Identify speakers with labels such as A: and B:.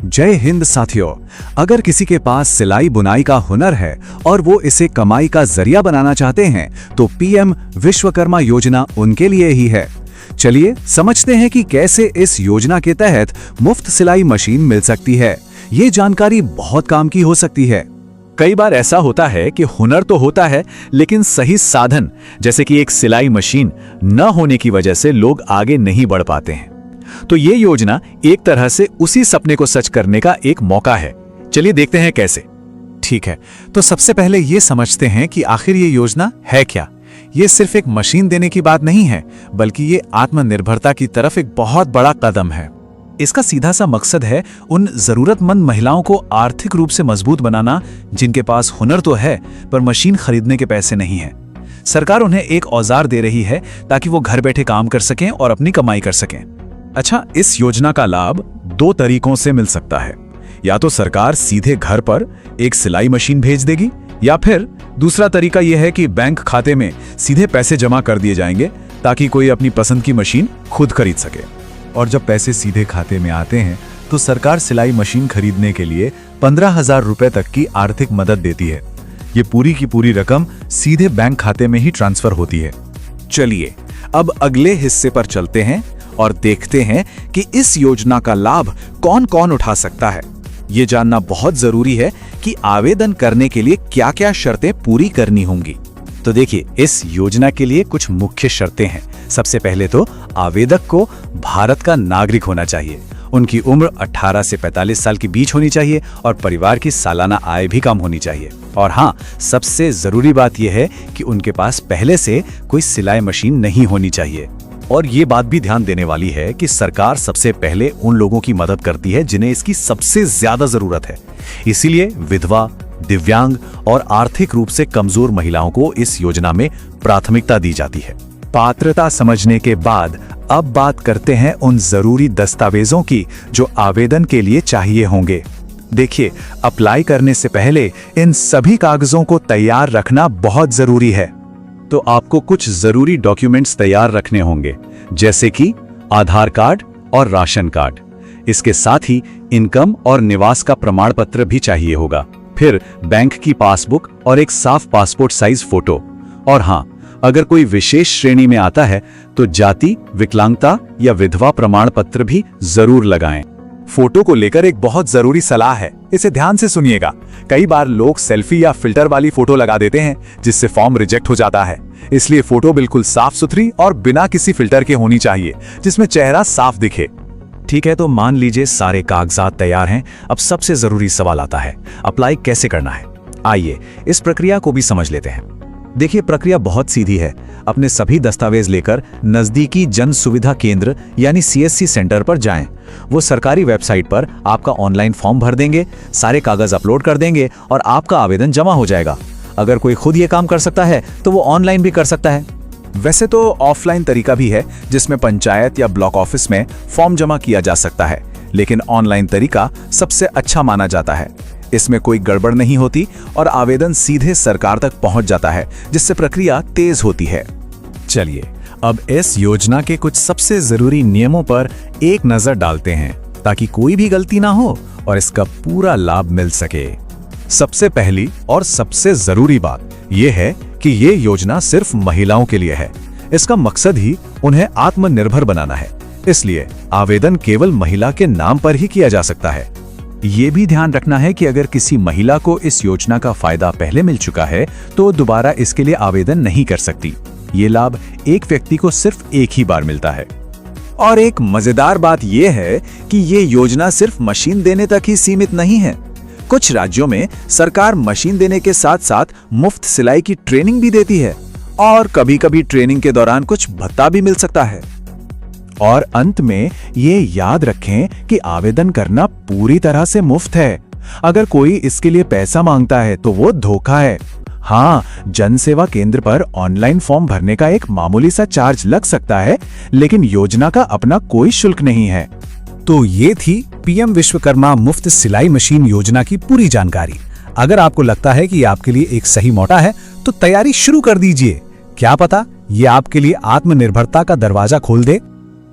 A: जय हिंद साथियों। अगर किसी के पास सिलाई बुनाई का हुनर है और वो इसे कमाई का जरिया बनाना चाहते हैं तो पीएम विश्वकर्मा योजना उनके लिए ही है। चलिए समझते हैं कि कैसे इस योजना के तहत मुफ्त सिलाई मशीन मिल सकती है। ये जानकारी बहुत काम की हो सकती है। कई बार ऐसा होता है कि हुनर तो होता है लेकिन सही साधन जैसे कि एक सिलाई मशीन न होने की वजह से लोग आगे नहीं बढ़ पाते हैं। तो ये योजना एक तरह से उसी सपने को सच करने का एक मौका है। चलिए देखते हैं कैसे।
B: ठीक है, तो सबसे पहले ये समझते हैं कि आखिर ये योजना है क्या। ये सिर्फ एक मशीन देने की बात नहीं है, बल्कि ये आत्मनिर्भरता की तरफ एक बहुत बड़ा कदम है। इसका सीधा सा मकसद है उन जरूरतमंद महिलाओं को आर्थिक रूप से मजबूत बनाना जिनके पास हुनर तो है पर मशीन खरीदने के पैसे नहीं है। सरकार उन्हें एक औजार दे रही है ताकि वो घर बैठे काम कर सकें और अपनी कमाई कर सकें।
A: अच्छा, इस योजना का लाभ दो तरीकों से मिल सकता है। या तो सरकार सीधे घर पर एक सिलाई मशीन भेज देगी, या फिर दूसरा तरीका यह है कि बैंक खाते में सीधे पैसे जमा कर दिए जाएंगे ताकि कोई अपनी पसंद की मशीन खुद खरीद सके।
B: और जब पैसे सीधे खाते में आते हैं तो सरकार सिलाई मशीन खरीदने के लिए 15,000 रुपए तक की आर्थिक मदद देती है। ये पूरी की पूरी रकम सीधे बैंक खाते में ही ट्रांसफर होती है।
A: चलिए अब अगले हिस्से पर चलते हैं और देखते हैं कि इस योजना का लाभ कौन कौन उठा सकता है। ये जानना बहुत जरूरी है कि आवेदन करने के लिए क्या क्या शर्तें पूरी करनी होंगी। तो देखिए, इस योजना के लिए कुछ मुख्य शर्तें हैं। सबसे पहले तो आवेदक को भारत का नागरिक होना चाहिए। उनकी उम्र 18 से 45 साल के बीच होनी चाहिए और परिवार की सालाना आय भी कम होनी चाहिए। और हाँ, सबसे जरूरी बात यह है कि उनके पास पहले से कोई सिलाई मशीन नहीं होनी चाहिए। और ये बात भी ध्यान देने वाली है कि सरकार सबसे पहले उन लोगों की मदद करती है जिन्हें इसकी सबसे ज्यादा जरूरत है। इसीलिए विधवा, दिव्यांग और आर्थिक रूप से कमजोर महिलाओं को इस योजना में प्राथमिकता दी जाती है।
B: पात्रता समझने के बाद अब बात करते हैं उन जरूरी दस्तावेजों की जो आवेदन के लिए चाहिए होंगे। देखिए, अप्लाई करने से पहले इन सभी कागजों को तैयार रखना बहुत जरूरी है।
A: तो आपको कुछ जरूरी डॉक्यूमेंट्स तैयार रखने होंगे, जैसे कि आधार कार्ड और राशन कार्ड। इसके साथ ही इनकम और निवास का प्रमाण पत्र भी चाहिए होगा। फिर बैंक की पासबुक और एक साफ पासपोर्ट साइज फोटो। और हाँ, अगर कोई विशेष श्रेणी में आता है तो जाति, विकलांगता या विधवा प्रमाण पत्र भी जरूर लगाएं।
B: फोटो को लेकर एक बहुत जरूरी सलाह है, इसे ध्यान से सुनिएगा। कई बार लोग सेल्फी या फिल्टर वाली फोटो लगा देते हैं जिससे फॉर्म रिजेक्ट हो जाता है। इसलिए फोटो बिल्कुल साफ सुथरी और बिना किसी फिल्टर के होनी चाहिए, जिसमें चेहरा साफ दिखे।
A: ठीक है, तो मान लीजिए सारे कागजात तैयार हैं। अब सबसे जरूरी सवाल आता है, अप्लाई कैसे करना है। आइए इस प्रक्रिया को भी समझ लेते हैं। देखिए, प्रक्रिया बहुत सीधी है। अपने सभी दस्तावेज लेकर नजदीकी जन सुविधा केंद्र यानी सीएससी सेंटर पर जाएं। वो सरकारी वेबसाइट पर आपका ऑनलाइन फॉर्म भर देंगे, सारे कागज अपलोड कर देंगे और आपका आवेदन जमा हो जाएगा। अगर कोई खुद ये काम कर सकता है तो वो ऑनलाइन भी कर सकता है।
B: वैसे तो ऑफलाइन तरीका भी है जिसमें पंचायत या ब्लॉक ऑफिस में फॉर्म जमा किया जा सकता है, लेकिन ऑनलाइन तरीका सबसे अच्छा माना जाता है। इसमें कोई गड़बड़ नहीं होती और आवेदन सीधे सरकार तक पहुंच जाता है, जिससे प्रक्रिया तेज होती है।
A: चलिए अब इस योजना के कुछ सबसे जरूरी नियमों पर एक नजर डालते हैं ताकि कोई भी गलती ना हो और इसका पूरा लाभ मिल सके। सबसे पहली और सबसे जरूरी बात यह है कि ये योजना सिर्फ महिलाओं के लिए है। इसका मकसद ही उन्हें आत्मनिर्भर बनाना है। इसलिए आवेदन केवल महिला के नाम पर ही किया जा सकता है। ये भी ध्यान रखना है कि अगर किसी महिला को इस योजना का फायदा पहले मिल चुका है तो दोबारा इसके लिए आवेदन नहीं कर सकती। ये लाभ एक व्यक्ति को सिर्फ एक ही बार मिलता है।
B: और एक मजेदार बात यह है कि ये योजना सिर्फ मशीन देने तक ही सीमित नहीं है। कुछ राज्यों में सरकार मशीन देने के साथ साथ मुफ्त सिलाई की ट्रेनिंग भी देती है और कभी-कभी ट्रेनिंग के दौरान कुछ भत्ता भी मिल सकता है। और अंत में ये याद रखें कि आवेदन करना पूरी तरह से मुफ्त है। अगर कोई इसके लिए पैसा मांगता है तो वो धोखा है। हाँ, जन सेवा केंद्र पर ऑनलाइन फॉर्म भरने का एक मामूली सा चार्ज लग सकता है, लेकिन योजना का अपना कोई शुल्क नहीं है।
A: तो ये थी पीएम विश्वकर्मा मुफ्त सिलाई मशीन योजना की पूरी जानकारी। अगर आपको लगता है कि ये आपके लिए एक सही मौका है तो तैयारी शुरू कर दीजिए। क्या पता ये आपके लिए आत्मनिर्भरता का दरवाजा खोल दे।